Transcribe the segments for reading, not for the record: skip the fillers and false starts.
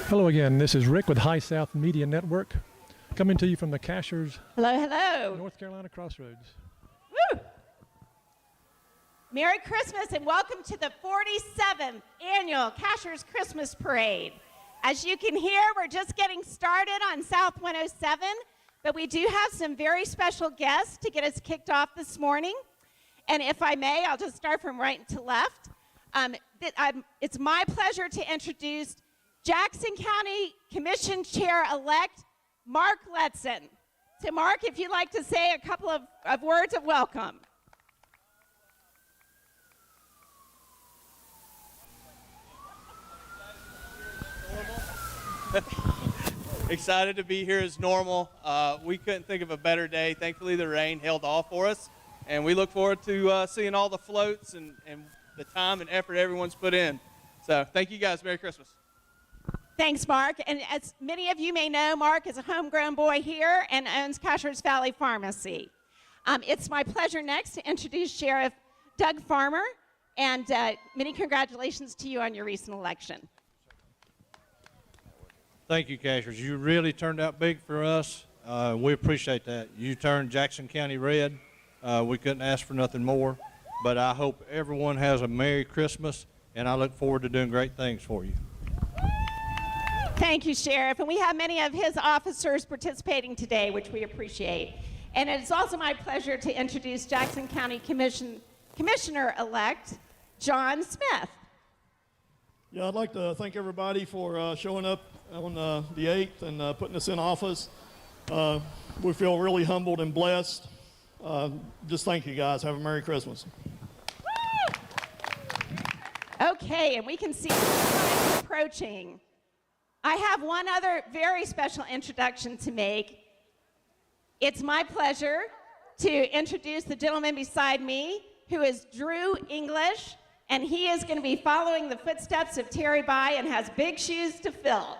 Hello again, this is Rick with High South Media Network, coming to you from the Cashiers Hello. North Carolina crossroads. Woo! Merry Christmas and welcome to the 47th annual Cashiers Christmas Parade. As you can hear, we're just getting started on South 107, but we do have some very special guests to get us kicked off this morning. And if I may, I'll just start from right to left. It's my pleasure to introduce Jackson County Commission Chair-elect Mark Letson. So Mark, if you'd like to say a couple of words of welcome. Excited to be here as normal. We couldn't think of a better day. Thankfully, the rain held off for us, and we look forward to seeing all the floats and the time and effort everyone's put in. So thank you guys. Merry Christmas. Thanks, Mark. And as many of you may know, Mark is a homegrown boy here and owns Cashiers Valley Pharmacy. It's my pleasure next to introduce Sheriff Doug Farmer, and many congratulations to you on your recent election. Thank you, Cashiers. You really turned out big for us. We appreciate that. You turned Jackson County red. We couldn't ask for nothing more. But I hope everyone has a Merry Christmas, and I look forward to doing great things for you. Thank you, Sheriff. And we have many of his officers participating today, which we appreciate. And it's also my pleasure to introduce Jackson County Commissioner-elect John Smith. Yeah, I'd like to thank everybody for showing up on the 8th and putting us in office. We feel really humbled and blessed. Just thank you, guys. Have a Merry Christmas. Okay, and we can see the time approaching. I have one other very special introduction to make. It's my pleasure to introduce the gentleman beside me, who is Drew English, and he is going to be following the footsteps of Terry By and has big shoes to fill.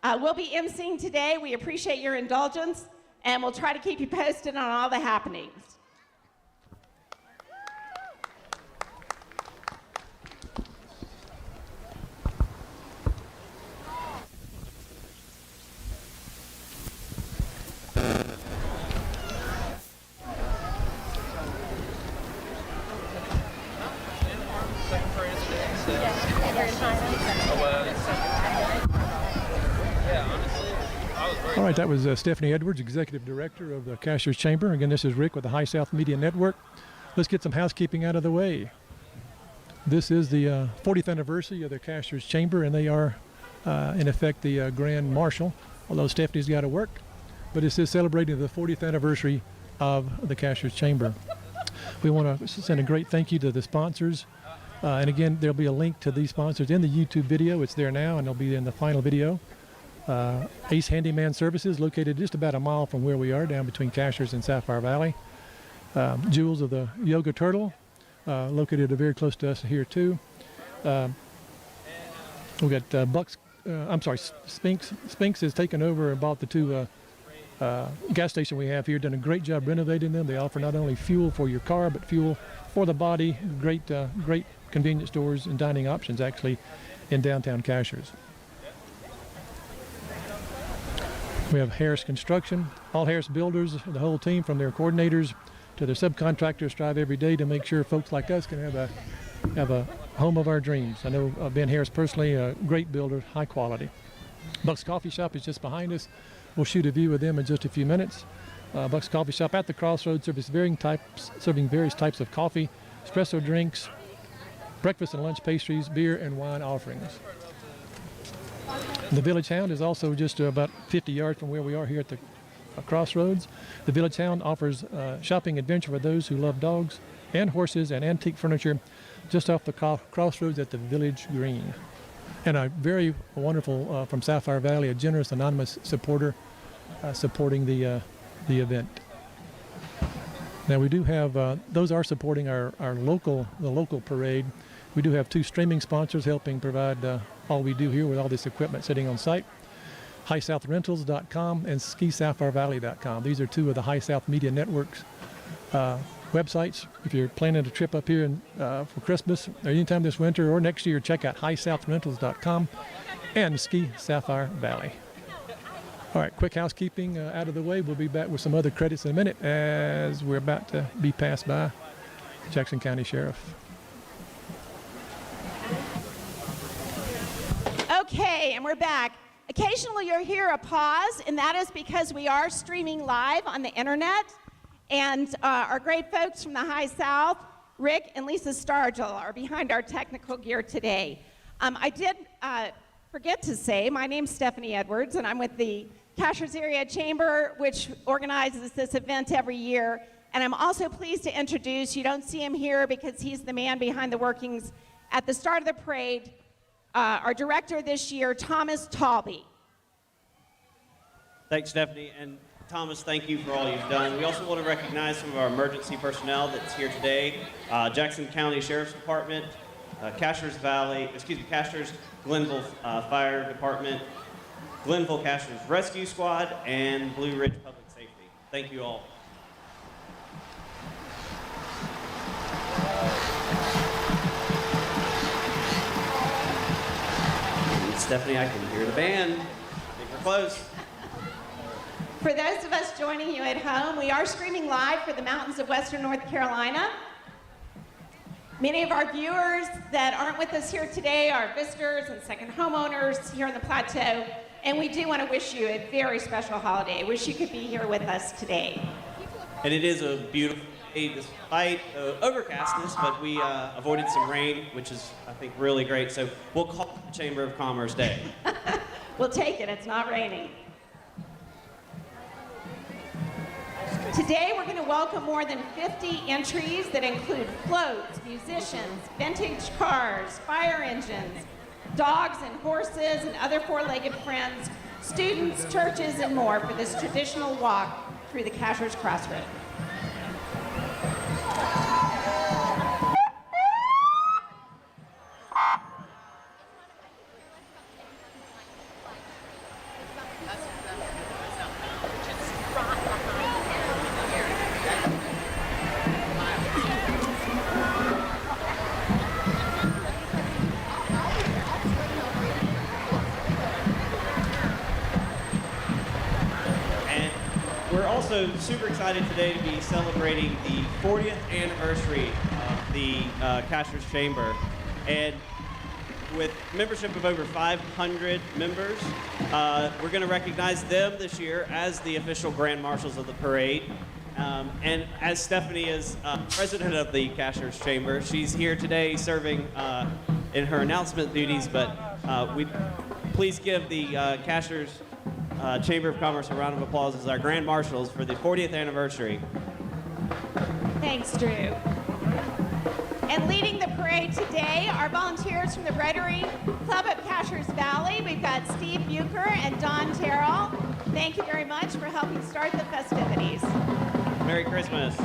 We'll be emceeing today. We appreciate your indulgence, and we'll try to keep you posted on all the happenings. All right, that was Stephanie Edwards, Executive Director of the Cashiers Chamber. Again, this is Rick with the High South Media Network. Let's get some housekeeping out of the way. This is the 40th anniversary of the Cashiers Chamber, and they are, in effect, the Grand Marshal, although Stephanie's got to work. But this is celebrating the 40th anniversary of the Cashiers Chamber. We want to send a great thank you to the sponsors. And again, there'll be a link to these sponsors in the YouTube video. It's there now, and it'll be in the final video. Ace Handyman Services, located just about a mile from where we are, down between Cashiers and Sapphire Valley. Jewels of the Yoga Turtle, located very close to us here too. We've got Spinks. Spinks has taken over and bought the two gas station we have here, done a great job renovating them. They offer not only fuel for your car, but fuel for the body. Great convenience stores and dining options actually in downtown Cashiers. We have Harris Construction. All Harris builders, the whole team, from their coordinators to their subcontractors, strive every day to make sure folks like us can have a home of our dreams. I know Ben Harris personally, a great builder, high quality. Buck's Coffee Shop is just behind us. We'll shoot a view of them in just a few minutes. Buck's Coffee Shop at the Crossroads serving various types of coffee, espresso drinks, breakfast and lunch pastries, beer and wine offerings. The Village Hound is also just about 50 yards from where we are here at the Crossroads. The Village Hound offers shopping adventure for those who love dogs and horses and antique furniture just off the Crossroads at the Village Green. And a very wonderful, from Sapphire Valley, a generous anonymous supporter supporting the event. Now we do have, those are supporting the local parade. We do have two streaming sponsors helping provide all we do here with all this equipment sitting on site. HighSouthRentals.com and SkiSapphireValley.com. These are two of the High South Media Network's websites. If you're planning a trip up here for Christmas or anytime this winter or next year, check out HighSouthRentals.com and Ski Sapphire Valley. All right, quick housekeeping out of the way. We'll be back with some other credits in a minute as we're about to be passed by Jackson County Sheriff. Okay, and we're back. Occasionally you'll hear a pause, and that is because we are streaming live on the internet. And our great folks from the High South, Rick and Lisa Stargell, are behind our technical gear today. I did forget to say, my name's Stephanie Edwards, and I'm with the Cashiers Area Chamber, which organizes this event every year. And I'm also pleased to introduce, you don't see him here because he's the man behind the workings at the start of the parade, our director this year, Thomas Talby. Thanks, Stephanie. And Thomas, thank you for all you've done. We also want to recognize some of our emergency personnel that's here today. Jackson County Sheriff's Department, Cashiers Glenville Fire Department, Glenville Cashiers Rescue Squad, and Blue Ridge Public Safety. Thank you all. Stephanie, I can hear the band. I think we're close. For those of us joining you at home, we are streaming live for the mountains of Western North Carolina. Many of our viewers that aren't with us here today are visitors and second homeowners here on the plateau, and we do want to wish you a very special holiday. Wish you could be here with us today. And it is a beautiful day despite overcastness, but we avoided some rain, which is, I think, really great. So we'll call it the Chamber of Commerce Day. We'll take it. It's not raining. Today, we're going to welcome more than 50 entries that include floats, musicians, vintage cars, fire engines, dogs and horses, and other four-legged friends, students, churches, and more for this traditional walk through the Cashiers Crossroads. Super excited today to be celebrating the 40th anniversary of the Cashiers Chamber. And with membership of over 500 members, we're going to recognize them this year as the official Grand Marshals of the parade. And as Stephanie is president of the Cashiers Chamber, she's here today serving in her announcement duties, but please give the Cashiers Chamber of Commerce a round of applause as our Grand Marshals for the 40th anniversary. Thanks, Drew. And leading the parade today are volunteers from the Rotary Club of Cashiers Valley. We've got Steve Bucher and Don Terrell. Thank you very much for helping start the festivities. Merry Christmas.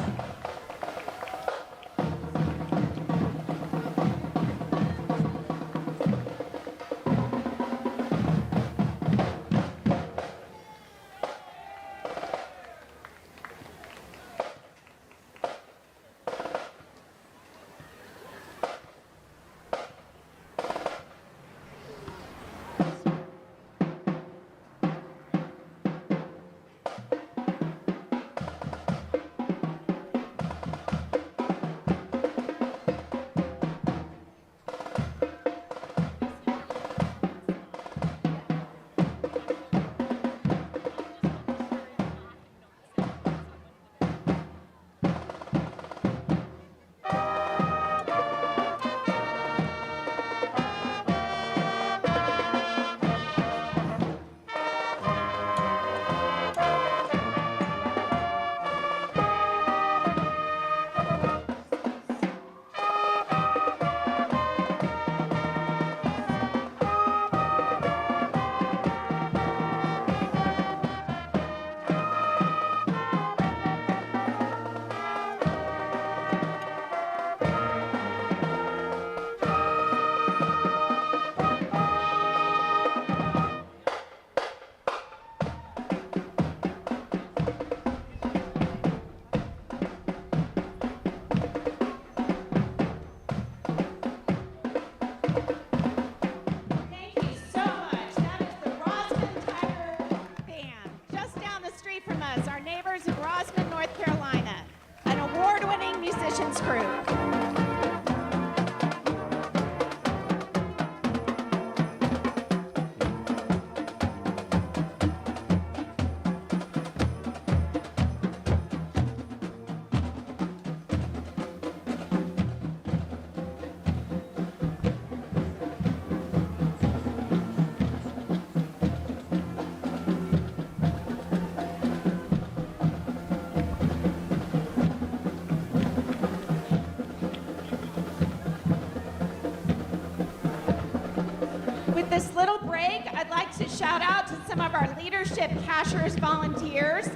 With this little break, I'd like to shout out to some of our leadership Cashiers volunteers,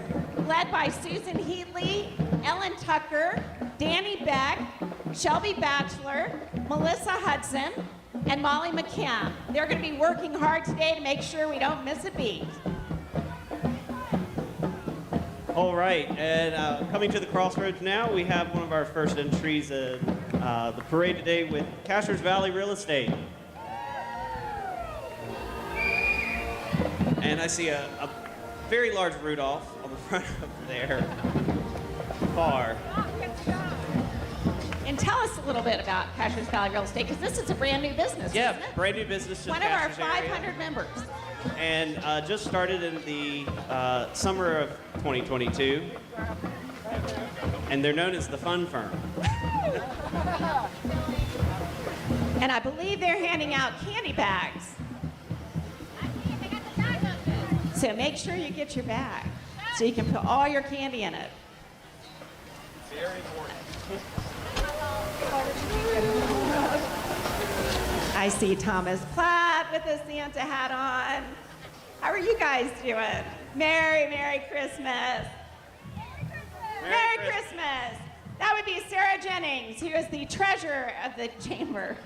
led by Susan Heatley, Ellen Tucker, Danny Beck, Shelby Batchelor, Melissa Hudson, and Molly McKim. They're going to be working hard today to make sure we don't miss a beat. All right, and coming to the crossroads now, we have one of our first entries in the parade today with Cashiers Valley Real Estate. And I see a very large Rudolph on the front over there. Far. And tell us a little bit about Cashiers Valley Real Estate, because this is a brand new business, Yeah, isn't it? brand new business to One the of our Cashiers area. 500 members. And just started in the summer of 2022. And they're known as the Fun Firm. And I believe they're handing out candy bags. So make sure you get your bag so you can put all your candy in it. Very important. I see Thomas Platt with a Santa hat on. How are you guys doing? Merry Christmas. Merry Christmas. That would be Sarah Jennings, who is the treasurer of the chamber.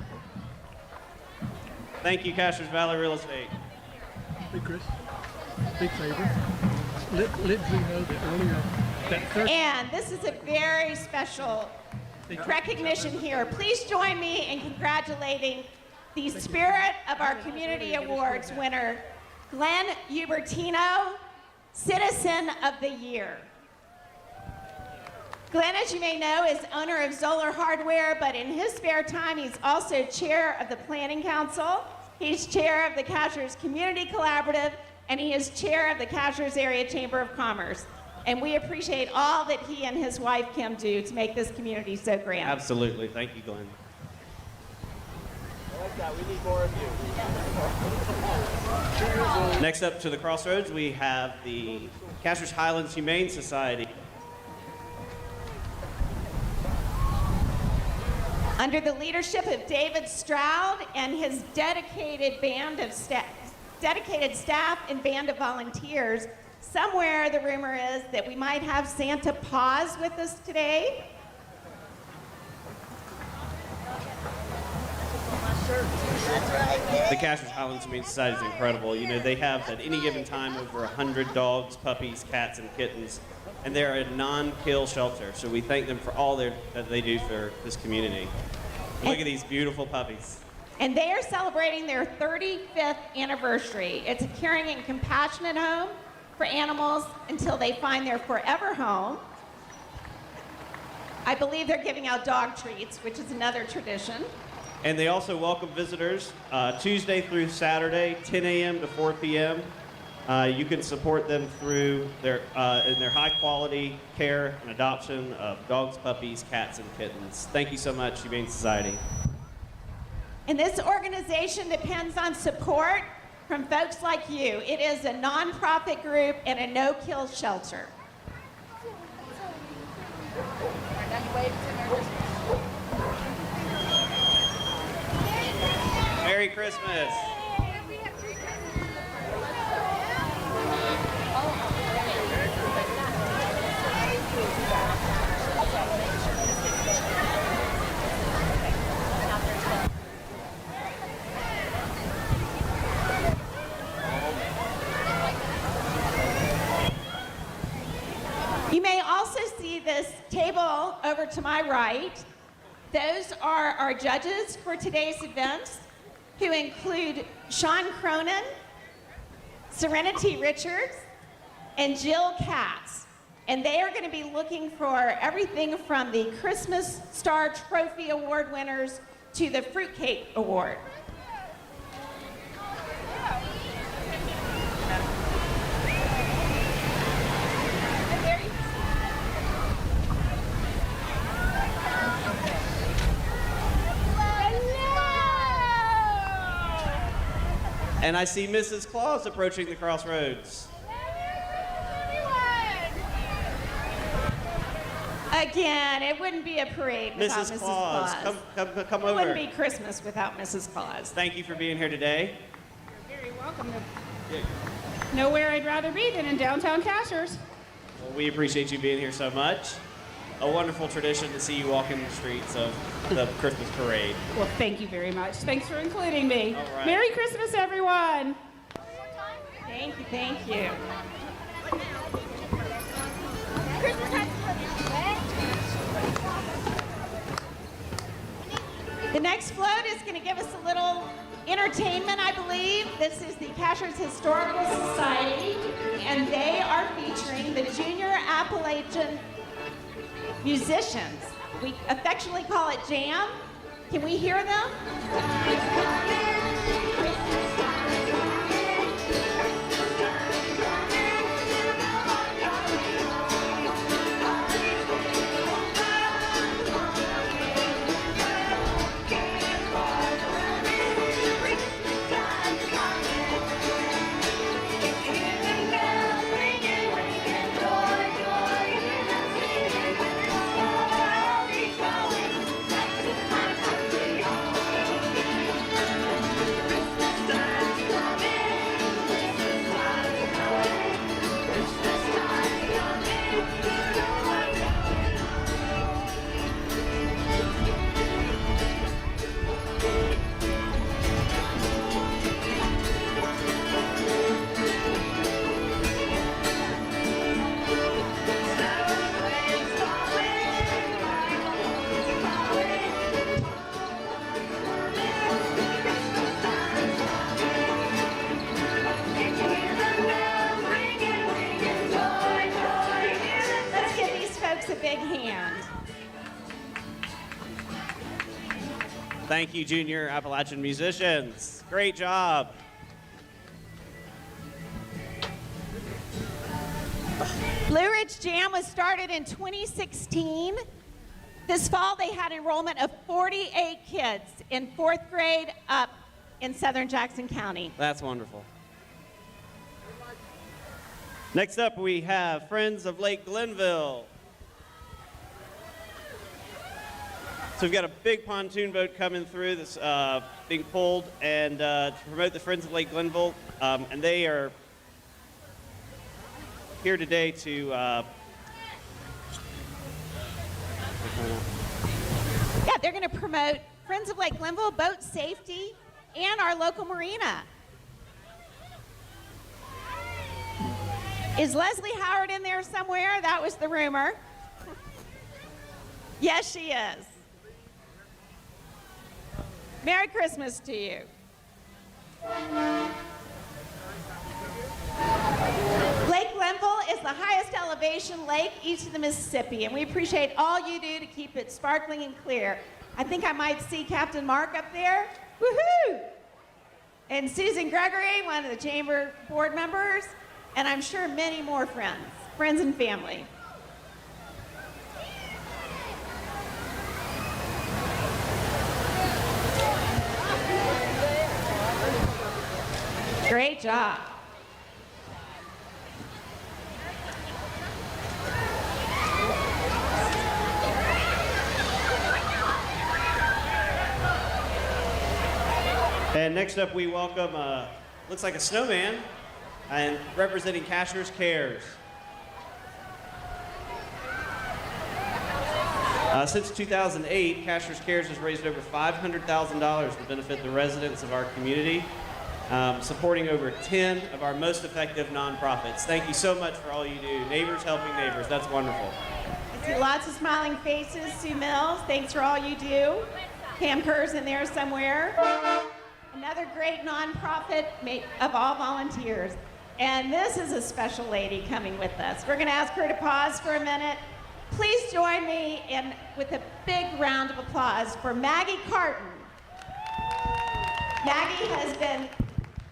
Thank you, Cashiers Valley Real Estate. Hey, Chris. Big favor. Let Drew know that earlier that first. And this is a very special recognition here. Please join me in congratulating the Spirit of Our Community Awards winner, Glenn Ubertino, Citizen of the Year. Glenn, as you may know, is owner of Zoller Hardware, but in his spare time, he's also chair of the Planning Council. He's chair of the Cashiers Community Collaborative, and he is chair of the Cashiers Area Chamber of Commerce. And we appreciate all that he and his wife, Kim, do to make this community so grand. Absolutely. Thank you, Glenn. I like that. We need more of you. Next up to the crossroads, we have the Cashiers Highlands Humane Society. Under the leadership of David Stroud and his dedicated staff and band of volunteers, somewhere the rumor is that we might have Santa Paws with us today. The Cashiers Highlands Humane Society is incredible. You know, they have at any given time over 100 dogs, puppies, cats, and kittens, and they're a non-kill shelter. So we thank them for all that they do for this community. Look at these beautiful puppies. And they are celebrating their 35th anniversary. It's a caring and compassionate home for animals until they find their forever home. I believe they're giving out dog treats, which is another tradition. And they also welcome visitors Tuesday through Saturday, 10 a.m. to 4 p.m. You can support them through their in their high-quality care and adoption of dogs, puppies, cats, and kittens. Thank you so much, Humane Society. And this organization depends on support from folks like you. It is a nonprofit group and a no-kill shelter. Merry Christmas. You may also see this table over to my right. Those are our judges for today's events, who include Sean Cronin, Serenity Richards, and Jill Katz. And they are going to be looking for everything from the Christmas Star Trophy Award winners to the Fruitcake Award. And I see Mrs. Claus approaching the crossroads. Again, it wouldn't be a parade without Mrs. Claus. Come It over. wouldn't be Christmas without Mrs. Claus. Thank you for being here today. very welcome. Nowhere I'd rather be than in downtown Cashiers. Well, we appreciate you being here so much. A wonderful tradition to see you walking the streets of the Christmas parade. Well, thank you very much. Thanks for including me. All right. Merry Christmas, everyone. Thank you, thank you. The next float is going to give us a little entertainment, I believe. This is the Cashiers Historical Society, and they are featuring the Junior Appalachian musicians. We affectionately call it Jam. Can we hear them? A big hand. Thank you, Junior Appalachian musicians. Great job. Blue Ridge Jam was started in 2016. This fall, they had enrollment of 48 kids in 4th grade up in southern Jackson County. That's wonderful. Next up, we have Friends of Lake Glenville. So we've got a big pontoon boat coming through that's being pulled, and to promote the Friends of Lake Glenville, and they are here today to Yeah, they're going to promote Friends of Lake Glenville, boat safety, and our local marina. Is Leslie Howard in there somewhere? That was the rumor. Yes, she is. Merry Christmas to you. Lake Glenville is the highest elevation lake east of the Mississippi, and we appreciate all you do to keep it sparkling and clear. I think I might see Captain Mark up there. Woohoo! And Susan Gregory, one of the chamber board members, and I'm sure many more friends and family. Great job. And next up, we welcome, looks like a snowman, and representing Cashiers Cares. Since 2008, Cashiers Cares has raised over $500,000 to benefit the residents of our community, supporting over 10 of our most effective nonprofits. Thank you so much for all you do. Neighbors helping neighbors, that's wonderful. I see lots of smiling faces. Sue Mills, thanks for all you do. Pam Kerr's in there somewhere. Another great nonprofit made of all volunteers. And this is a special lady coming with us. We're going to ask her to pause for a minute. Please join me with a big round of applause for Maggie Carton. Maggie has been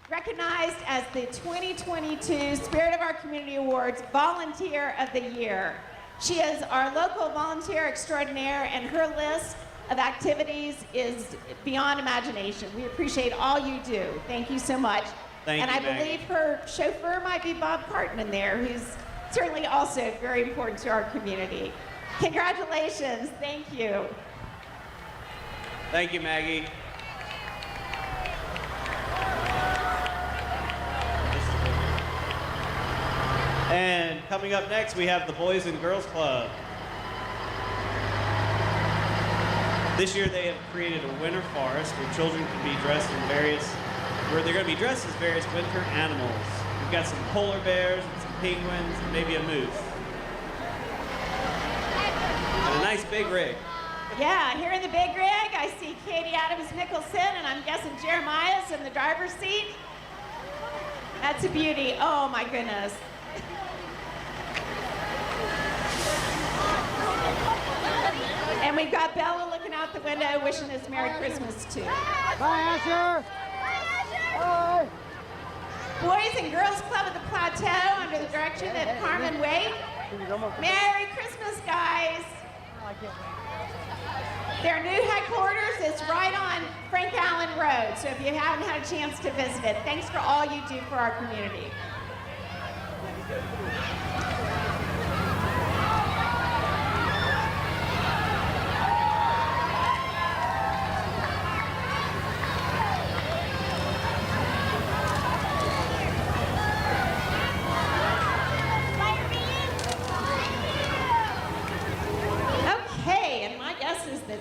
recognized as the 2022 Spirit of Our Community Awards Volunteer of the Year. She is our local volunteer extraordinaire, and her list of activities is beyond imagination. We appreciate all you do. Thank you so much. Thank you, I Maggie. believe her chauffeur might be Bob Carton in there, who's certainly also very important to our community. Congratulations. Thank you. Thank you, Maggie. coming up next, we have the Boys and Girls Club. This year they have created a winter forest where children can be dressed in where they're going to be dressed as various winter animals. We've got some polar bears and some penguins and maybe a moose. And a nice big rig. Yeah, here in the big rig, I see Katie Adams-Nicholson, and I'm guessing Jeremiah's in the driver's seat. That's a beauty. Oh, my goodness. And we've got Bella looking out the window, wishing us Merry Christmas, too. Bye, Asher. Bye. Boys and Girls Club at the Plateau under the direction of Carmen Wade. Merry Christmas, guys. Their new headquarters is right on Frank Allen Road, so if you haven't had a chance to visit it, thanks for all you do for our community.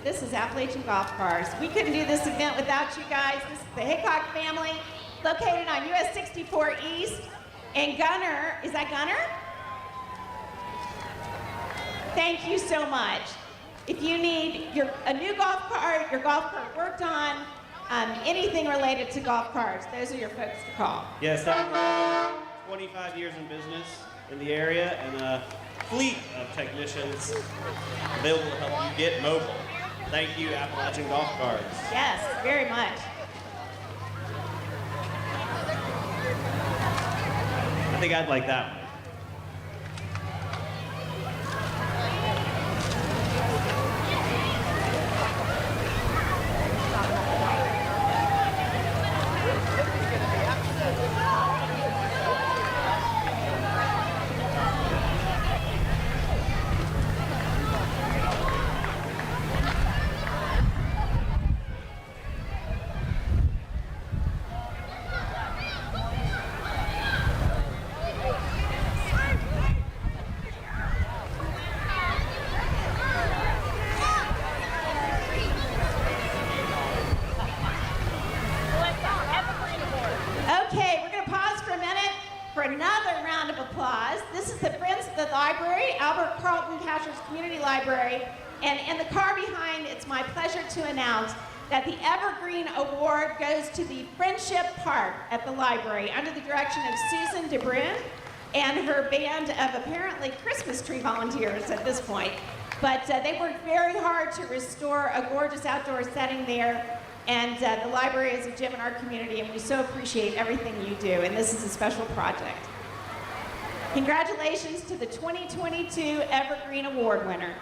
This is Appalachian Golf Cars. We couldn't do this event without you guys. This is the Hickok family, located on US 64 East. And Gunner, is that Gunner? Thank you so much. If you need a new golf cart, your golf cart worked on, anything related to golf carts, those are your folks to call. Yes, we're 25 years in business in the area and a fleet of technicians available to help you get mobile. Thank you, Appalachian Golf Cards. Yes, very much. I think I'd like that one. And in the car behind, it's my pleasure to announce that the Evergreen Award goes to the Friendship Park at the library under the direction of Susan DeBrun and her band of apparently Christmas tree volunteers at this point. But they worked very hard to restore a gorgeous outdoor setting there. And the library is a gem in our community, and we so appreciate everything you do. And this is a special project. Congratulations to the 2022 Evergreen Award winner.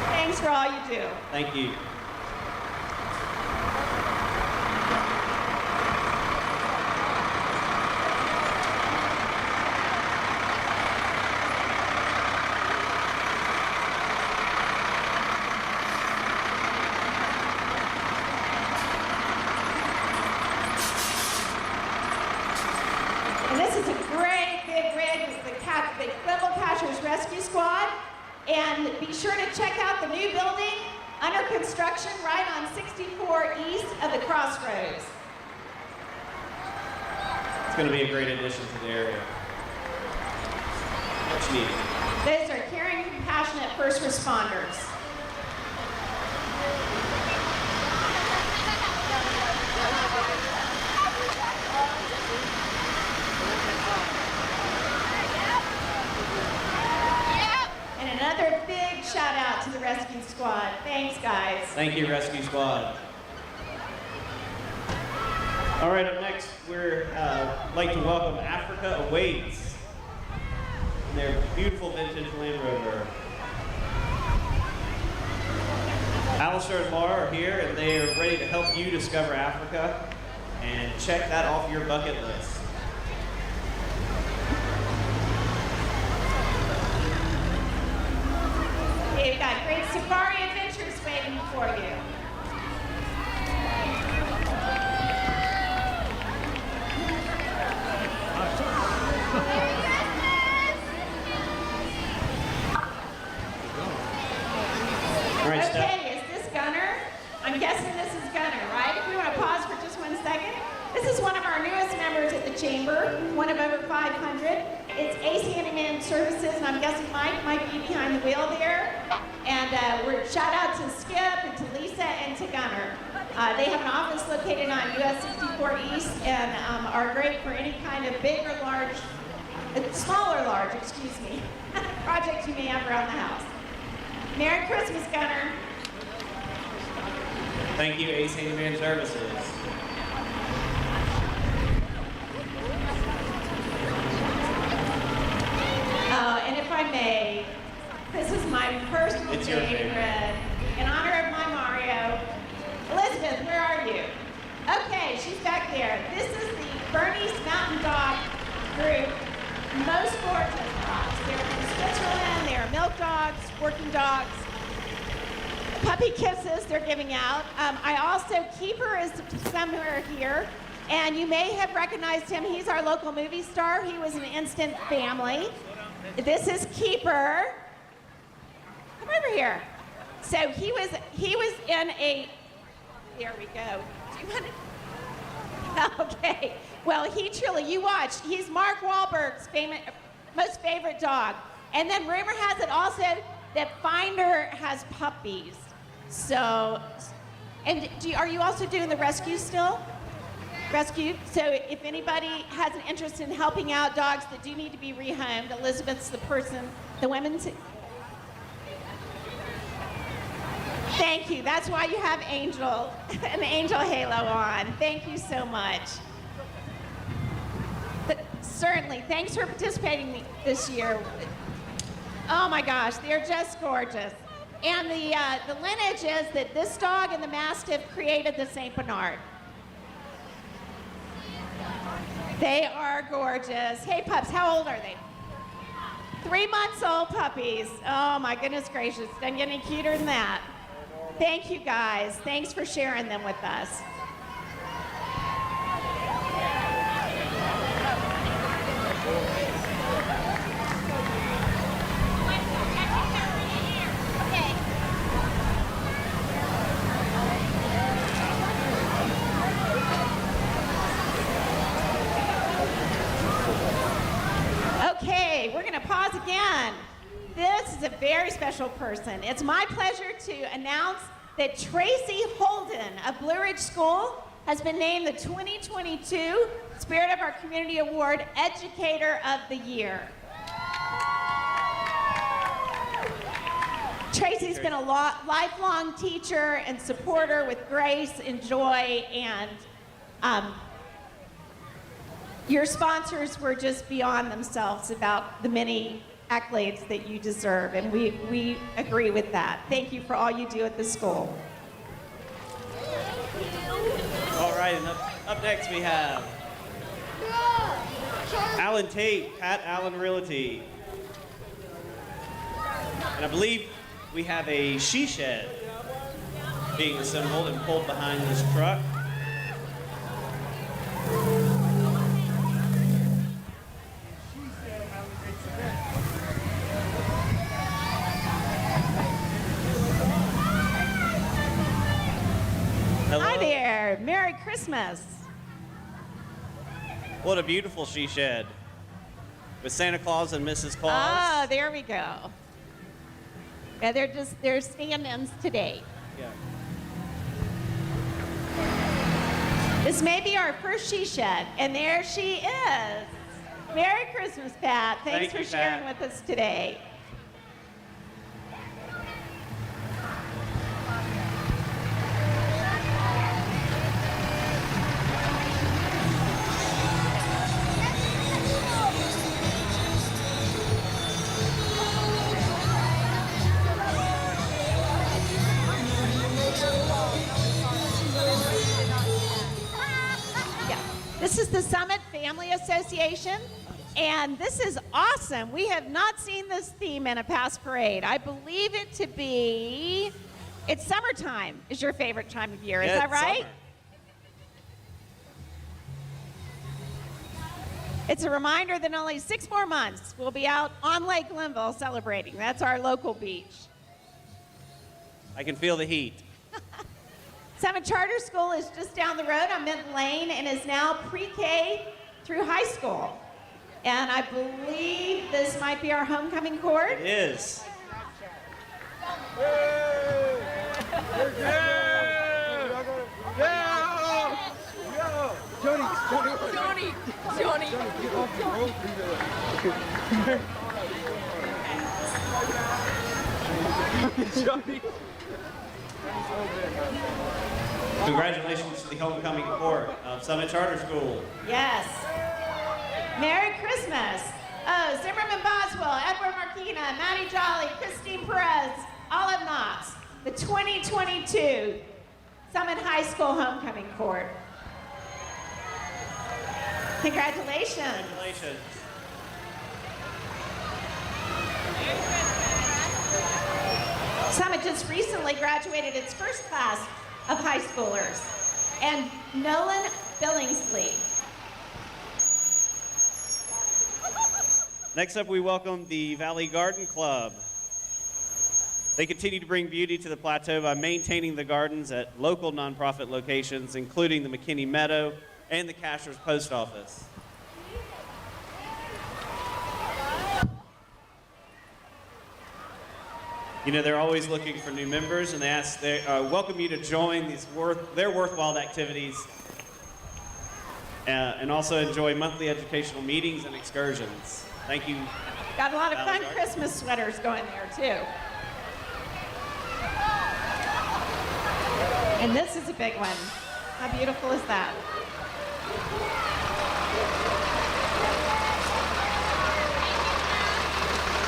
Thanks for all you do. Thank you. And this is a great big rig with the Global Cashiers Rescue Squad. And be sure to check out the new building under construction right on 64 east of the crossroads. It's going to be a great addition to the area. Much needed. Those are caring, compassionate first responders. And another big shout out to the rescue squad. Thanks, guys. Thank you, Rescue Squad. All right, up next, we're like to welcome Africa Awaits and their beautiful vintage Land Rover. Alistair and Laura are here, and they are ready to help you discover Africa and check that off your bucket list. safari adventures waiting for you. All right, Steph. Okay, is this Gunner? I'm guessing this is Gunner, right? If we want to pause for just 1 second. This is one of our newest members at the Chamber, one of over 500. It's AC Handyman Services, and I'm guessing Mike might be behind the wheel there. And we're shout out to Skip and to Lisa and to Gunner. They have an office located on US 64 East and are great for any kind of big or large, small or large, excuse me, project you may have around the house. Merry Christmas, Gunner. Thank you, AC Handyman Services. And if I may, this is my personal It's your favorite. In honor of my Mario. Elizabeth, where are you? Okay, she's back there. This is the Bernie's Mountain Dog group. Most gorgeous dogs. They're from Switzerland. They are milk dogs, working dogs. Puppy kisses they're giving out. I also, Keeper is somewhere here. And you may have recognized him. He's our local movie star. He was an Instant Family. This is Keeper. Come over here. So he was in a, there we go. Do you want to? Okay. Well, you watch. He's Mark Wahlberg's most favorite dog. And then rumor has it also that Finder has puppies. So, and are you also doing the rescue still? Rescue. So if anybody has an interest in helping out dogs that do need to be rehomed, Elizabeth's the person, the women's. Thank you. That's why you have an angel halo on. Thank you so much. Certainly. Thanks for participating this year. Oh my gosh, they're just gorgeous. And the lineage is that this dog and the Mastiff created the St. Bernard. They are gorgeous. Hey, pups, how old are they? 3 months old puppies. Oh, my goodness gracious. Doesn't get any cuter than that. Thank you, guys. Thanks for sharing them with us. Okay, we're going to pause again. This is a very special person. It's my pleasure to announce that Tracy Holden of Blue Ridge School has been named the 2022 Spirit of Our Community Award Educator of the Year. Tracy's been a lifelong teacher and supporter with grace and joy, and your sponsors were just beyond themselves about the many accolades that you deserve, and we agree with that. Thank you for all you do at the school. All right, and up next we have Alan Tate, Pat Allen Realty. And I believe we have a she shed being assembled and pulled behind this truck. Hi there. Merry Christmas. What a beautiful she shed with Santa Claus and Mrs. Claus. Oh, there we go. Yeah, they're stand-ins today. Yeah. This may be our first she shed, and there she is. Merry Christmas, Pat. Thanks Thank you, for sharing Pat. with us today. This is the Summit Family Association, And this is awesome. We have not seen this theme in a past parade. I believe it to be, it's summertime is your favorite time of year. Is Yeah, that right? summer. It's a reminder that in only 6 more months we'll be out on Lake Linville celebrating. That's our local beach. I can feel the heat. Summit Charter School is just down the road on Mint Lane and is now pre-K through high school. And I believe this might be our homecoming court. It is. Congratulations to the homecoming court of Summit Charter School. Yes. Merry Christmas. Oh, Zimmerman Boswell, Edward Marquina, Maddie Jolly, Christine Perez, Olive Knox, the 2022 Summit High School homecoming court. Congratulations. Congratulations. Summit just recently graduated its first class of high schoolers. And Nolan Billingsley. Next up, we welcome the Valley Garden Club. They continue to bring beauty to the plateau by maintaining the gardens at local nonprofit locations, including the McKinney Meadow and the Cashiers Post Office. You know, they're always looking for new members, and they welcome you to join their worthwhile activities and also enjoy monthly educational meetings and excursions. Thank you. Got a lot of fun Valley Garden. Christmas sweaters going there, too. And this is a big one. How beautiful is that?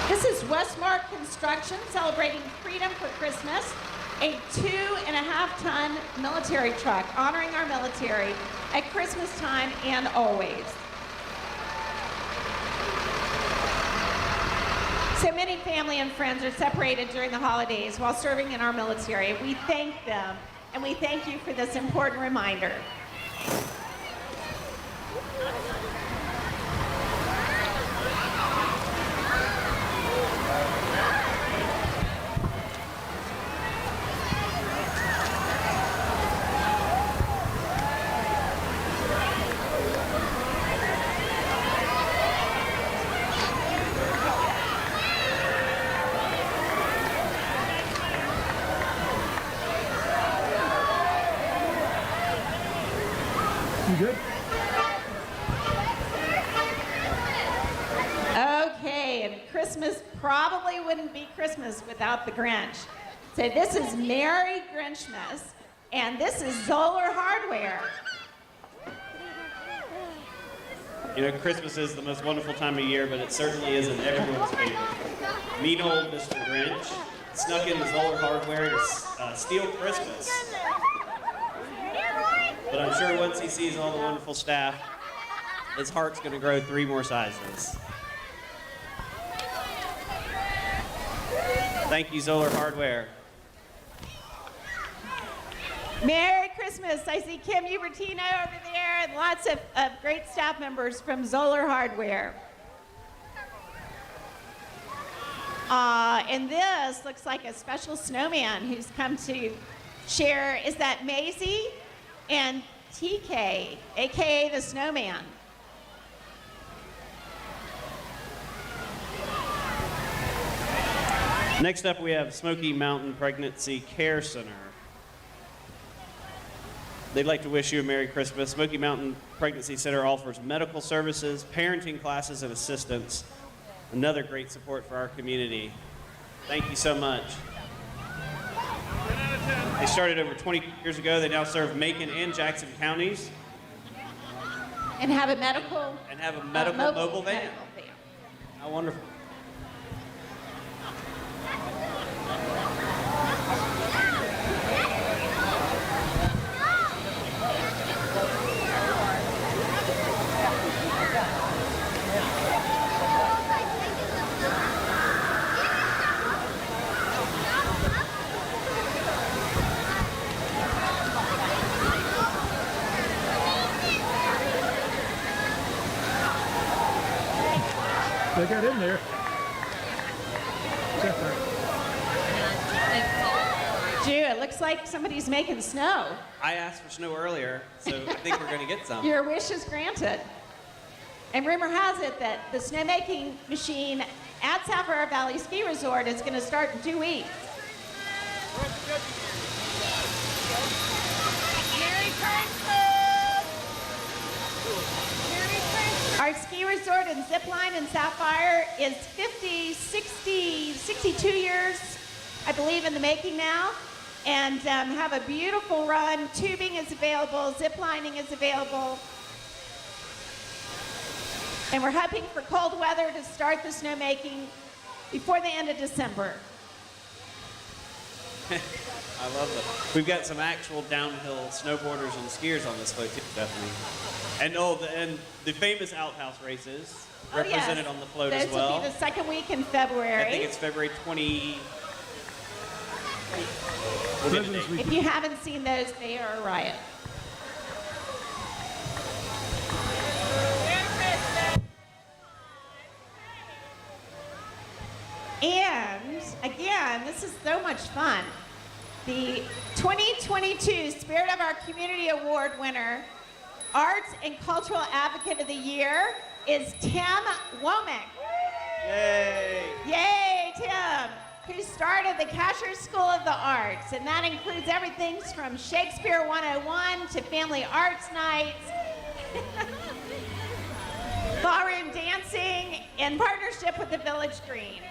This is Westmark Construction celebrating freedom for Christmas, a 2.5-ton military truck honoring our military at Christmas time and always. So many family and friends are separated during the holidays while serving in our military. We thank them, and we thank you for this important reminder. You good? Okay, and Christmas probably wouldn't be Christmas without the Grinch. So this is Merry Grinchmas, and this is Zoller Hardware. You know, Christmas is the most wonderful time of year, but it certainly isn't everyone's favorite. Mean old Mr. Grinch snuck into Zoller Hardware to steal Christmas. But I'm sure once he sees all the wonderful staff, his heart's going to grow 3 more sizes. Thank you, Zoller Hardware. Merry Christmas. I see Kim Ubertino over there and lots of great staff members from Zoller Hardware. And this looks like a special snowman who's come to share. Is that Maisie and TK, aka the snowman? Next up, we have Smoky Mountain Pregnancy Care Center. They'd like to wish you a Merry Christmas. Smoky Mountain Pregnancy Center offers medical services, parenting classes, and assistance. Another great support for our community. Thank you so much. They started over 20 years ago. They now serve Macon and Jackson counties. And have a medical mobile van. medical van. How wonderful. They got in there. Drew, it looks like somebody's making snow. I asked for snow earlier, so I think we're going to get some. Your wish is granted. And rumor has it that the snowmaking machine at Sapphire Valley Ski Resort is going to start in 2 weeks. Merry Christmas! Merry Christmas! Our ski resort and zip line in Sapphire is 50, 60, 62 years, I believe, in the making now. And have a beautiful run. Tubing is available, zip lining is available. And we're hoping for cold weather to start the snowmaking before the end of December. I love it. We've got some actual downhill snowboarders and skiers on this float too, Stephanie. And the famous outhouse races represented on the float as well. Those will be the second week in February. I think it's February 20. We'll get the date. If you haven't seen those, they are a riot. And again, this is so much fun. The 2022 Spirit of Our Community Award winner, Arts and Cultural Advocate of the Year, is Tim Womack. Yay! Yay, Tim, who started the Cashiers School of the Arts, and that includes everything from Shakespeare 101 to family arts nights, ballroom dancing in partnership with the Village Green.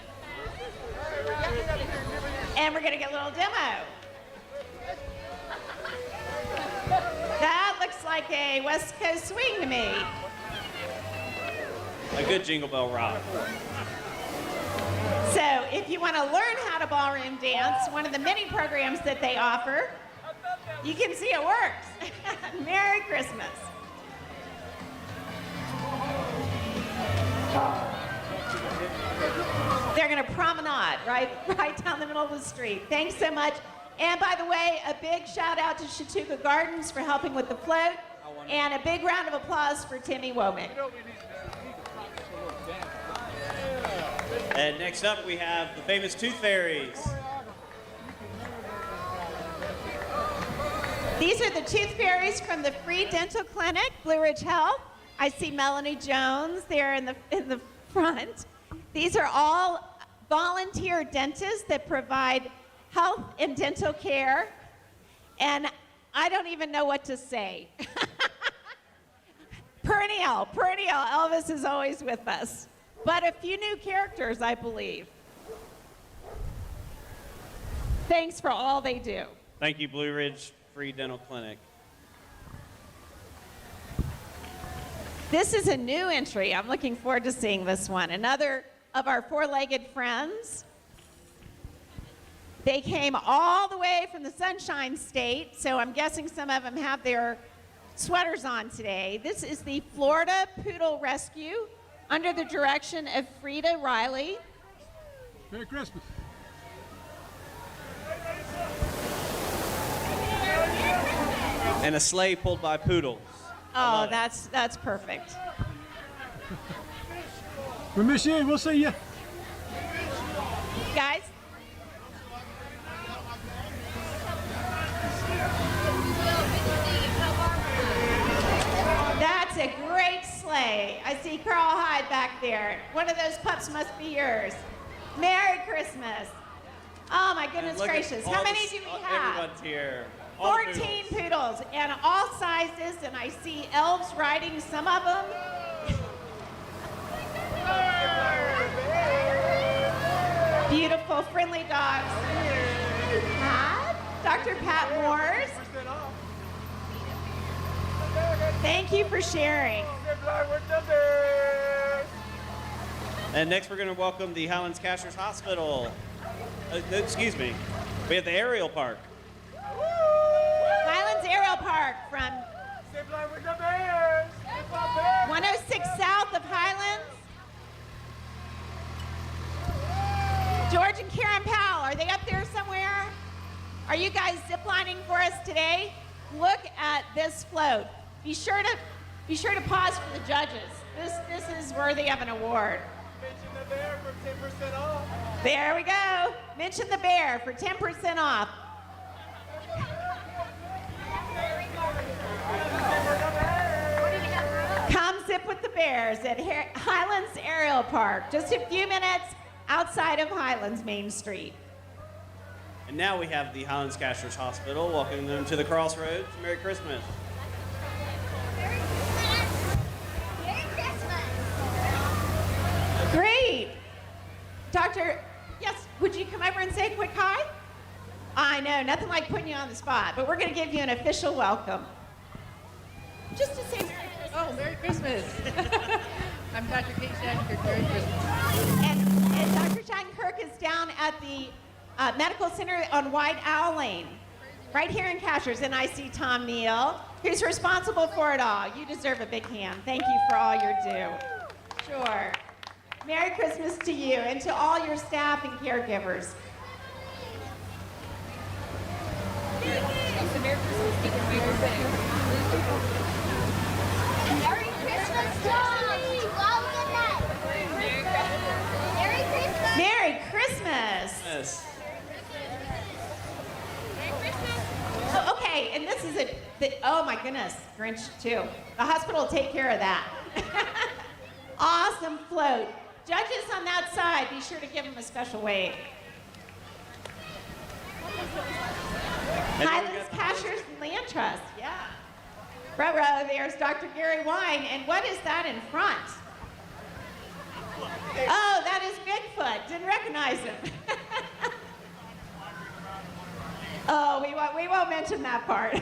And we're gonna get a little demo. That looks like a West Coast swing to me. A good Jingle Bell Rock. So if you want to learn how to ballroom dance, one of the many programs that they offer, you can see it works. Merry Christmas. They're going to promenade right down the middle of the street. Thanks so much. And by the way, a big shout out to Chautauqua Gardens for helping with the float. And a big round of applause for Timmy Womack. And next up, we have the famous Tooth Fairies. These are the Tooth Fairies from the Free Dental Clinic, Blue Ridge Health. I see Melanie Jones there in the front. These are all volunteer dentists that provide health and dental care. And I don't even know what to say. Perennial. Elvis is always with us. But a few new characters, I believe. Thanks for all they do. Thank you, Blue Ridge Free Dental Clinic. This is a new entry. I'm looking forward to seeing this one. Another of our four-legged friends. They came all the way from the Sunshine State, so I'm guessing some of them have their sweaters on today. This is the Florida Poodle Rescue under the direction of Frida Riley. Merry Christmas. And a sleigh pulled by poodles. Oh, that's perfect. We miss you. We'll see you. Guys? That's a great sleigh. I see Carl Hyde back there. One of those pups must be yours. Merry Christmas. Oh my goodness gracious. How many do we have? Everyone's here. 14 poodles and all sizes, and I see elves riding some of them. Beautiful, friendly dogs. Pat, Dr. Pat Moores. Thank you for sharing. And next we're going to welcome the Highlands Cashiers Hospital. Excuse me. We have the Aerial Park. Highlands Aerial Park from 106 south of Highlands. George and Karen Powell, are they up there somewhere? Are you guys ziplining for us today? Look at this float. Be sure to pause for the judges. This is worthy of an award. There we go. Mention the bear for 10% off. Come sip with the bears at Highlands Aerial Park, just a few minutes outside of Highlands Main Street. And now we have the Highlands Cashiers Hospital welcoming them to the crossroads. Merry Christmas. Great. Doctor, yes, would you come over and say a quick hi? I know, nothing like putting you on the spot, but we're going to give you an official welcome. Just to say Merry Christmas. Oh, Merry Christmas. I'm Dr. Kate Shattenkirk. Merry Christmas. And Dr. Shattenkirk is down at the Medical Center on White Owl Lane, right here in Cashiers. And I see Tom Neal, who's responsible for it all. You deserve a big hand. Thank you for all you do. Sure. Merry Christmas to you and to all your staff and caregivers. Merry Christmas, speaker. Merry Christmas, Tommy! Merry Christmas! Merry Christmas! Yes. Oh, okay, and this is oh my goodness, Grinch too. The hospital will take care of that. Awesome float. Judges on that side, be sure to give them a special wave. Highlands Cashiers Land Trust, yeah. Ruh-roh, there's Dr. Gary Wine, and what is that in front? Oh, that is Bigfoot. Didn't recognize him. Oh, we won't mention that part.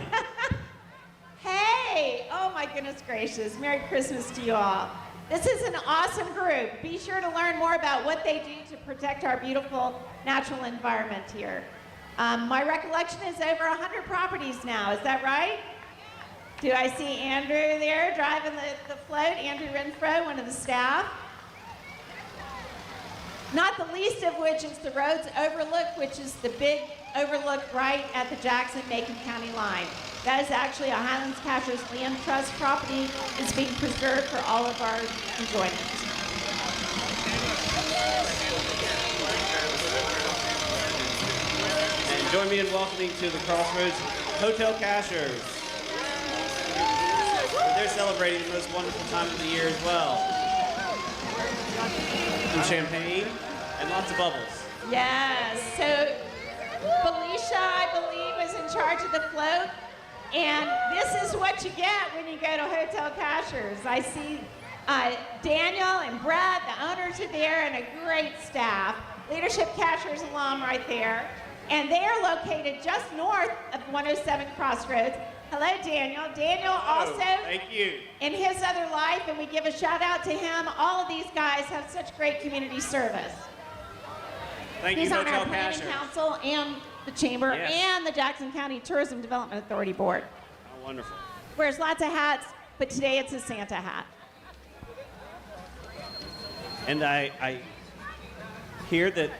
Hey, oh my goodness gracious. Merry Christmas to you all. This is an awesome group. Be sure to learn more about what they do to protect our beautiful natural environment here. My recollection is over 100 properties now. Is that right? Do I see Andrew there driving the float? Andrew Renfro, one of the staff. Not the least of which is the Roads Overlook, which is the big overlook right at the Jackson-Macon County line. That is actually a Highlands Cashiers Land Trust property. It's being preserved for all of our enjoyment. And join me in welcoming to the Crossroads Hotel Cashiers. They're celebrating the most wonderful time of the year as well. Some champagne and lots of bubbles. Yes, so Felicia, I believe, was in charge of the float. And this is what you get when you go to Hotel Cashiers. I see Daniel and Brett, the owners are there, and a great staff. Leadership Cashiers alum right there. And they are located just north of 107 Crossroads. Hello, Daniel. Daniel also, thank you. in his other life, and we give a shout out to him, all of these guys have such great community service. Thank He's you, on our Hotel planning Cashiers. council and the chamber Yes. and the Jackson County Tourism Development Authority Board. Oh, wonderful. Wears lots of hats, but today it's a Santa hat. And I hear that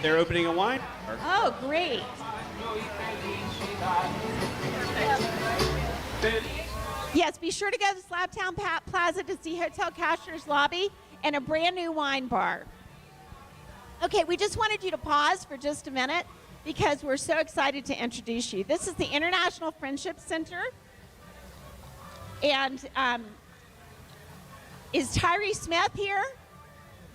they're opening a wine bar. Oh, great. Yes, be sure to go to Slabtown Plaza to see Hotel Cashiers Lobby and a brand new wine bar. Okay, we just wanted you to pause for just a minute because we're so excited to introduce you. This is the International Friendship Center. And is Tyree Smith here?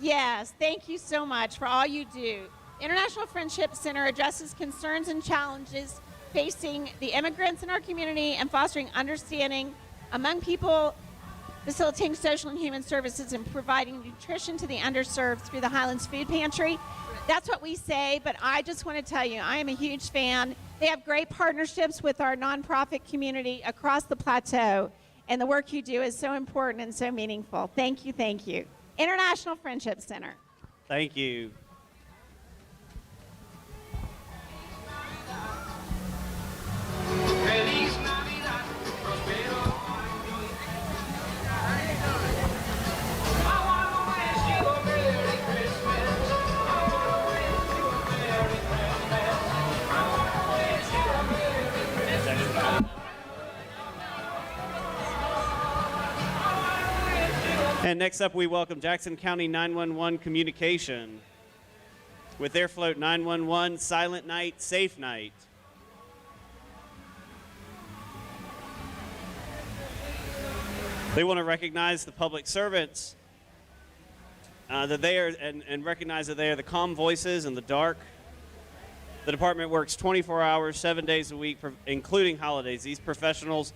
Yes, thank you so much for all you do. International Friendship Center addresses concerns and challenges facing the immigrants in our community and fostering understanding among people, facilitating social and human services, and providing nutrition to the underserved through the Highlands Food Pantry. That's what we say, but I just want to tell you, I am a huge fan. They have great partnerships with our nonprofit community across the plateau, and the work you do is so important and so meaningful. Thank you, thank you. International Friendship Center. Thank you. And next up, we welcome Jackson County 911 Communication with their float 911 Silent Night, Safe Night. They want to recognize the public servants that they are and recognize that they are the calm voices in the dark. The department works 24 hours, 7 days a week, including holidays. These professionals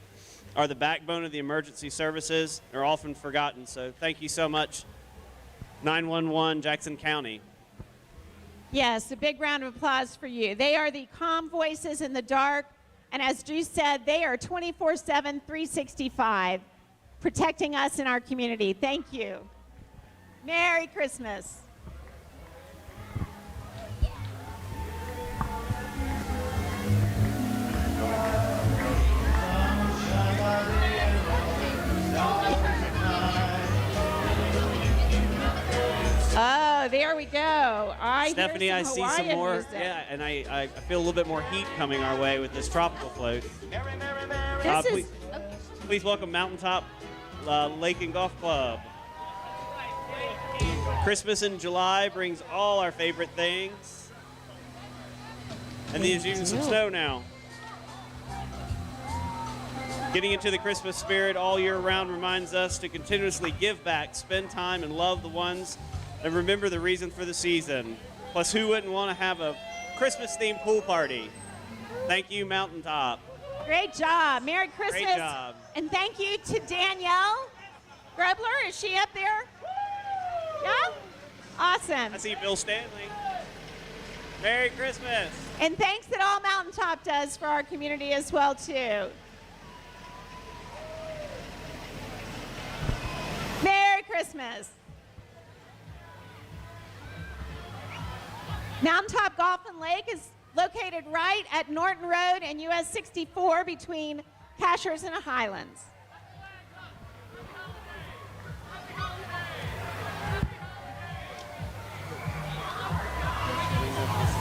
are the backbone of the emergency services. They're often forgotten, so thank you so much, 911 Jackson County. Yes, a big round of applause for you. They are the calm voices in the dark, and as Drew said, they are 24/7, 365, protecting us in our community. Thank you. Merry Christmas. Oh, there we go. Stephanie, hear I some see Hawaiian some more. music. Yeah, and I feel a little bit more heat coming our way with this tropical float. This is Please welcome Mountaintop Lake and Golf Club. Christmas in July brings all our favorite things. And there's even some snow now. Getting into the Christmas spirit all year round reminds us to continuously give back, spend time, and love the ones, and remember the reason for the season. Plus, who wouldn't want to have a Christmas-themed pool party? Thank you, Mountaintop. great job. Merry Christmas. Great job. And thank you to Danielle Grebler. Is she up there? Yeah? Awesome. I see Bill Stanley. Merry Christmas. And thanks that all Mountaintop does for our community as well, too. Merry Christmas. Mountaintop Golf and Lake is located right at Norton Road and US 64 between Cashiers and Highlands.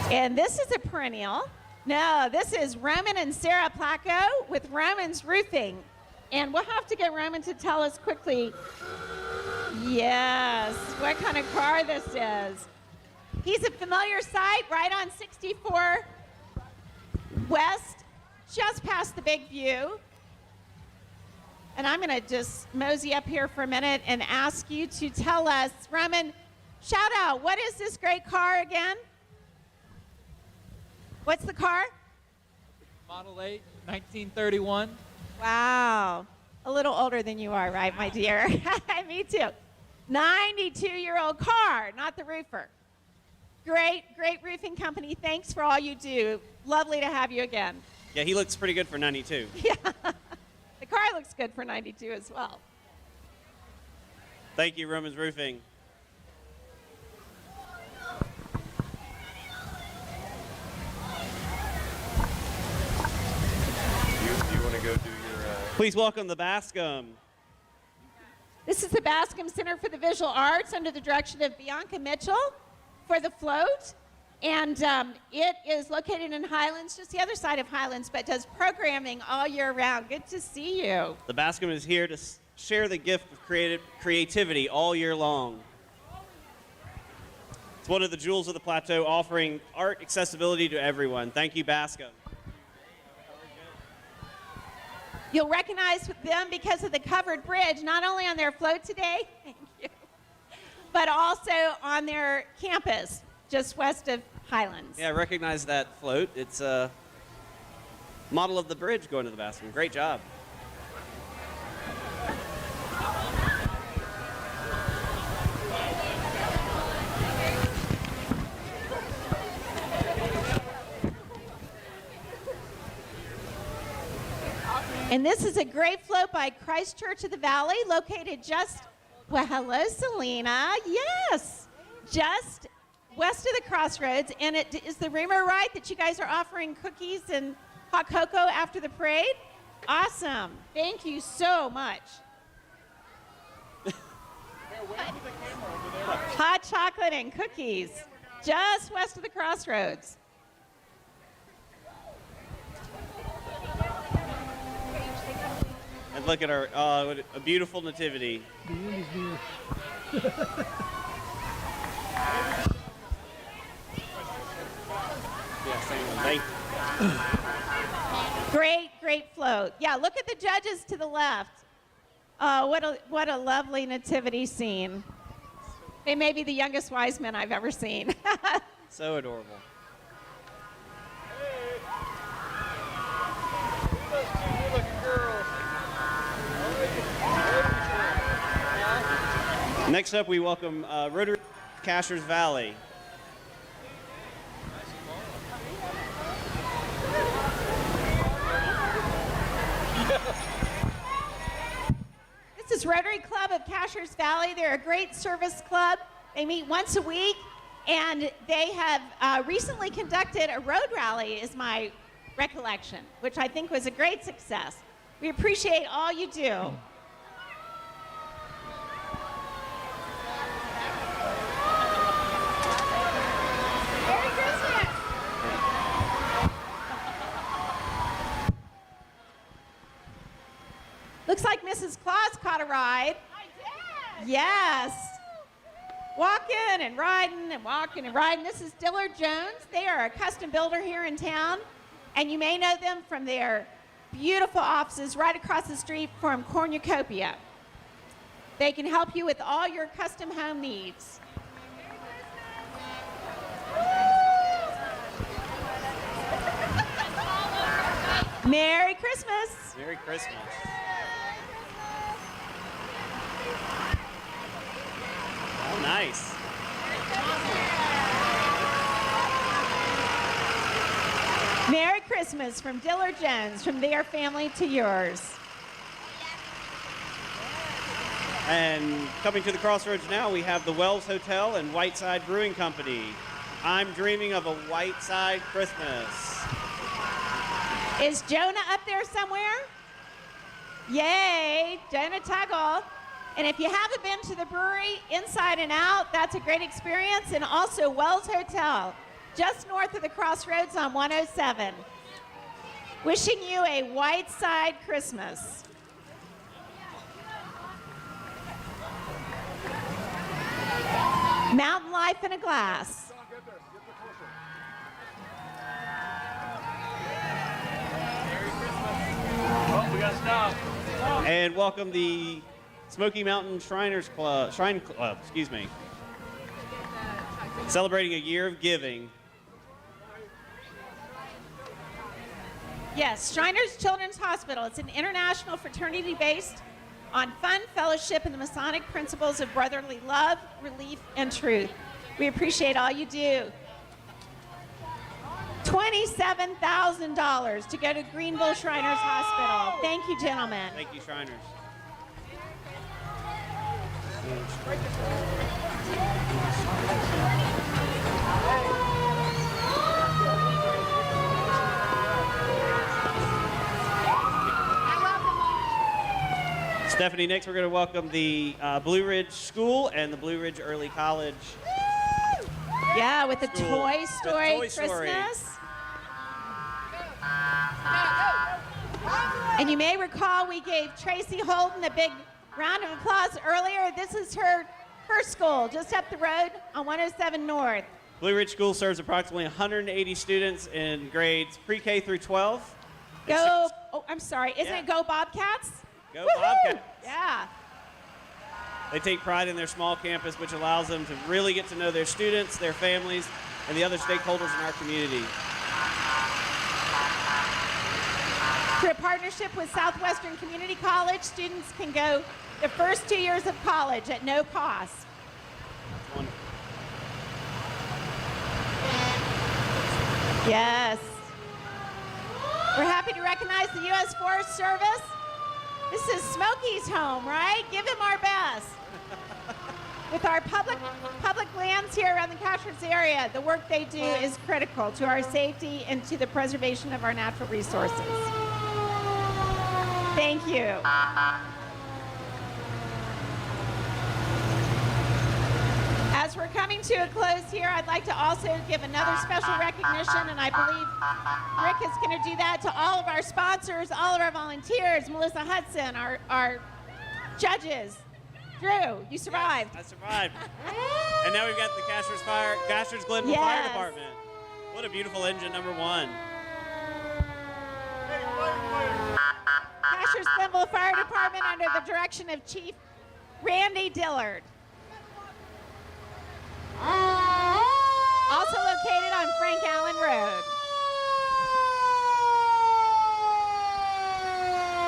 And this is a perennial. No, this is Roman and Sarah Placco with Roman's Roofing. And we'll have to get Roman to tell us quickly, yes, what kind of car this is. He's a familiar sight right on 64 West, just past the Big View. And I'm going to just mosey up here for a minute and ask you to tell us, Roman, shout out, what is this great car again? What's the car? Model 8, 1931. Wow. A little older than you are, right, my dear? Me too. 92-year-old car, not the roofer. Great, great roofing company. Thanks for all you do. Lovely to have you again. Yeah, he looks pretty good for 92. Yeah. The car looks good for 92 as well. Thank you, Roman's Roofing. You want to go do your... Please welcome the Bascom. This is the Bascom Center for the Visual Arts under the direction of Bianca Mitchell for the float. And it is located in Highlands, just the other side of Highlands, but does programming all year round. Good to see you. The Bascom is here to share the gift of creativity all year long. It's one of the jewels of the plateau, offering art accessibility to everyone. Thank you, Bascom. You'll recognize them because of the covered bridge, not only on their float today, thank you, but also on their campus, just west of Highlands. Yeah, I recognize that float. It's a model of the bridge going to the Bascom. Great job. And this is a great float by Christ Church of the Valley, located just, well, hello, Selena. Yes, just west of the crossroads. And it is the rumor right that you guys are offering cookies and hot cocoa after the parade? Awesome. Thank you so much. Hot chocolate and cookies, just west of the crossroads. And look at our, what a beautiful nativity. The end is near. Yeah, same one. Thank you. Great float. Yeah, look at the judges to the left. Oh, what a lovely nativity scene. They may be the youngest wise men I've ever seen. So adorable. Next up, we welcome Rotary Cashiers Valley. This is Rotary Club of Cashiers Valley. They're a great service club. They meet once a week, and they have recently conducted a road rally, is my recollection, which I think was a great success. We appreciate all you do. Looks like Mrs. Claus caught a ride. I did. Yes. Walking and riding and walking and riding. This is Dillard Jones. They are a custom builder here in town, and you may know them from their beautiful offices right across the street from Cornucopia. They can help you with all your custom home needs. Merry Christmas. Merry Christmas. Oh, nice. Merry Christmas from Dillard Jones, from their family to yours. And coming to the crossroads now, we have the Wells Hotel and Whiteside Brewing Company. I'm dreaming of a Whiteside Christmas. Is Jonah up there somewhere? Yay, Jonah Tuggle. And if you haven't been to the brewery, Inside and Out, that's a great experience. And also Wells Hotel, just north of the crossroads on 107. Wishing you a Whiteside Christmas. Mountain Life in a Glass. Oh, we got to stop. And welcome the Smoky Mountain Shrine Club, excuse me. Celebrating a year of giving. Yes, Shriners Children's Hospital. It's an international fraternity based on fun, fellowship, and the Masonic principles of brotherly love, relief, and truth. We appreciate all you do. $27,000 to go to Greenville Shriners Hospital. Thank you, gentlemen. Thank you, Shriners. Stephanie, next we're going to welcome the Blue Ridge School and the Blue Ridge Early College. Yeah, with the School. Toy Story Toy Story. Christmas. And you may recall we gave Tracy Holden a big round of applause earlier. This is her school, just up the road on 107 North. Blue Ridge School serves approximately 180 students in grades pre-K through 12. Go, oh, I'm sorry, isn't Yeah. it Go Bobcats? Go Woohoo! Bobcats. Yeah. They take pride in their small campus, which allows them to really get to know their students, their families, and the other stakeholders in our community. Through a partnership with Southwestern Community College, students can go the first 2 years of college at no cost. Wonderful. Yes. We're happy to recognize the U.S. Forest Service. This is Smokey's home, right? Give him our best. With our public lands here around the Cashiers area, the work they do is critical to our safety and to the preservation of our natural resources. Thank you. As we're coming coming to a close here, I'd like to also give another special recognition, and I believe Rick is going to do that, to all of our sponsors, all of our volunteers, Melissa Hudson, our judges. Drew, you survived. Yes, I survived. And now we've got the Cashiers Glenville Fire Department. What a beautiful engine, number 1. Cashiers Glenville Fire Department under the direction of Chief Randy Dillard. Also located on Frank Allen Road.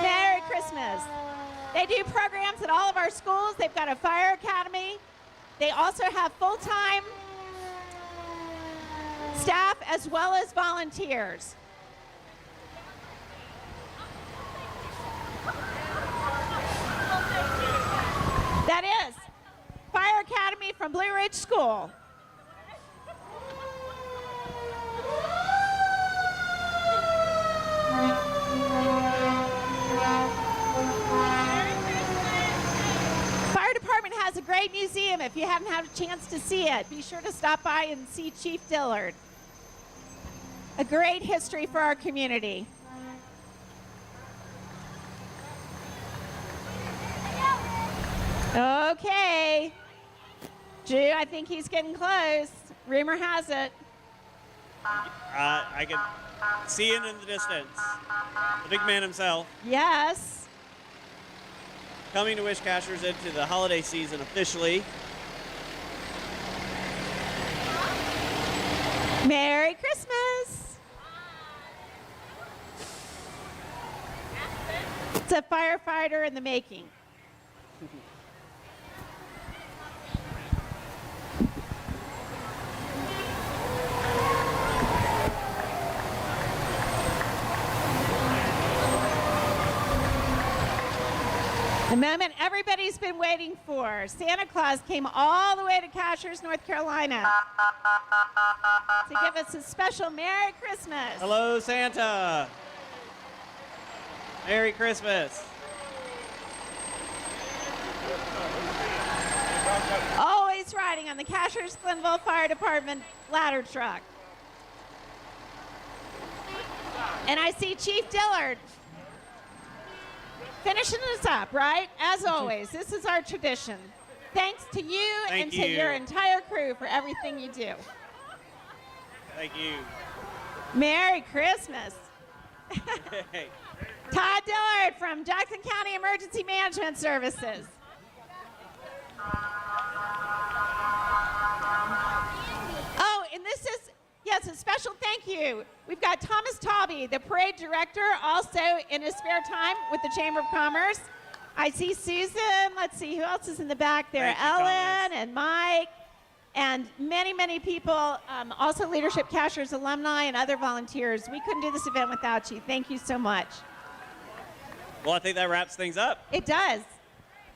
Merry Christmas. They do programs at all of our schools. They've got a fire academy. They also have full-time staff as well as volunteers. That is Fire Academy from Blue Ridge School. Fire Department has a great museum. If you haven't had a chance to see it, be sure to stop by and see Chief Dillard. A great history for our community. Okay. Drew, I think he's getting close. Rumor has it. I can see him in the distance. The big man himself. Yes. Coming to wish Cashiers into the holiday season officially. Merry Christmas. It's a firefighter in the making. The moment everybody's been waiting for. Santa Claus came all the way to Cashiers, North Carolina to give us a special Merry Christmas. Hello, Santa. Merry Christmas. Always riding on the Cashiers Glenville Fire Department ladder truck. And I see Chief Dillard finishing us up, right? As always, this is our tradition. Thanks to you and to your entire crew for everything you do. Thank you. Merry Christmas. Todd Dillard from Jackson County Emergency Management Services. Oh, and this is, yes, a special thank you. We've got Thomas Tawby, the parade director, also in his spare time with the Chamber of Commerce. I see Susan. Let's see, who else is in the back there? Ellen and Mike and many, many people, also Leadership Cashiers alumni and other volunteers. We couldn't do this event without you. Thank you so much. Well, I think that wraps things up. It does.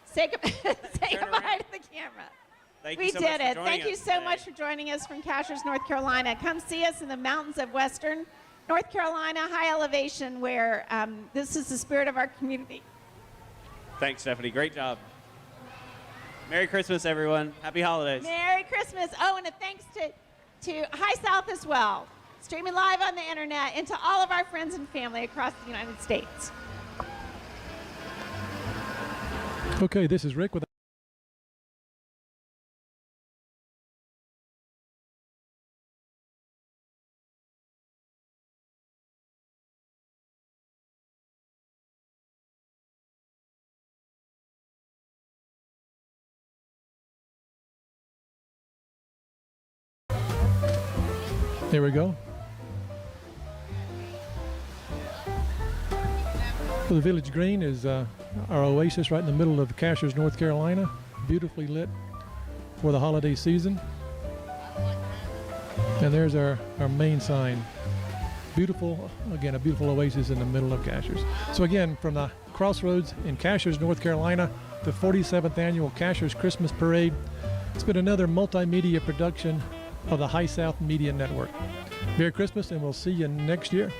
Say goodbye to the camera. Thank we you so did much for it. joining Thank you us so today. much for joining us from Cashiers, North Carolina. Come see us in the mountains of Western North Carolina, high elevation, where this is the spirit of our community. Thanks, Stephanie. Great job. Merry Christmas, everyone. Happy holidays. Merry Christmas. Oh, and a thanks to High South as well, streaming live on the internet, and to all of our friends and family across the United States. Okay, this is Rick with There we go. So the Village Green is our oasis right in the middle of Cashiers, North Carolina. Beautifully lit for the holiday season. And there's our main sign. Beautiful, again, a beautiful oasis in the middle of Cashiers. So again, from the crossroads in Cashiers, North Carolina, the 47th annual Cashiers Christmas Parade. It's been another multimedia production of the High South Media Network. Merry Christmas, and we'll see you next year.